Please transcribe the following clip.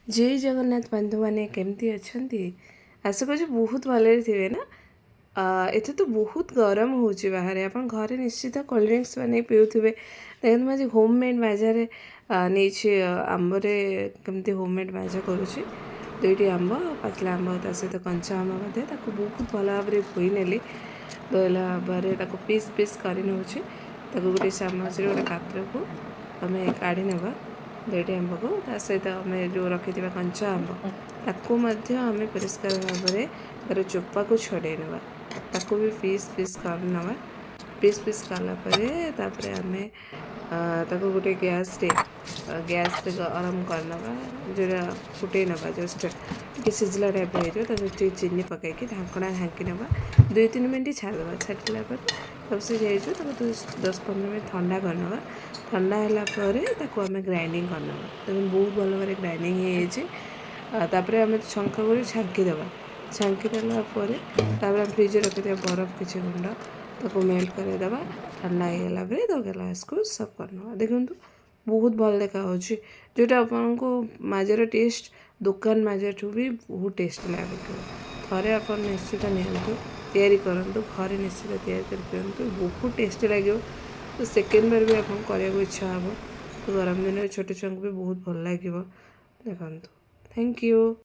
जय जगन्नाथ बंधु मैंने केमती अच्छा आशा कर बहुत भले थे ना। एथे तो बहुत गरम हो बाहर आप घरे निश्चित कोल्ड ड्रिंक्स बन पीऊे देखते मुझे होममेड माजा नहीं आंबरे केमती होममेड माजा करुँची दुईटी आंब पाचला आंब ता सहित कंचा आंब बहुत भल भाव में धोई नेली धोला भाव पीस पीस कर गोटे चामच गोटे पात्र को आम काढ़ी नवा दुईटी आंब को ता सहित आम जो रखि कंचा आंब ताकू आम परिष्कार भाव में तार चोपा को छड़े नवा ताकू भी पीस पीस कर नवा पीस पीस कलापर आम ताको गोटे गैस रे गरम कर नवा जोरा फुटे नवा जस्ट टे सिझला टाइप हो चीनी पकईकि ढाकना ढाँकी नवा 2-3 मिनट छाड़देवा छाड़ा सब से जाइए 10-15 मिनट ठंडा करनवा ठंडा है आम ग्राइंडिंग करना बहुत भल भाव ग्राइंडिंग होपर आम छंका कर छांकीदेवा छांकीदेला फ्रिज रखी बरफ किसी गुंड ताको मेल्ट करदेवा ठंडा होगा तो ग्लास को सर्व करना देखूँ बहुत भल देखा जोटा आपको माजार टेस्ट दुकान माजार भी बहुत टेस्ट लगे थे आप निश्चित नियंतु तैयारी करूँ घरे निश्चित तैयारी कर पिंतु बहुत टेस्टी लगे तो सेकेंड बार भी आपको करने इच्छा हे तो गरम दिन में छोटे छुआ भी बहुत भल लगे देखो थैंक यू।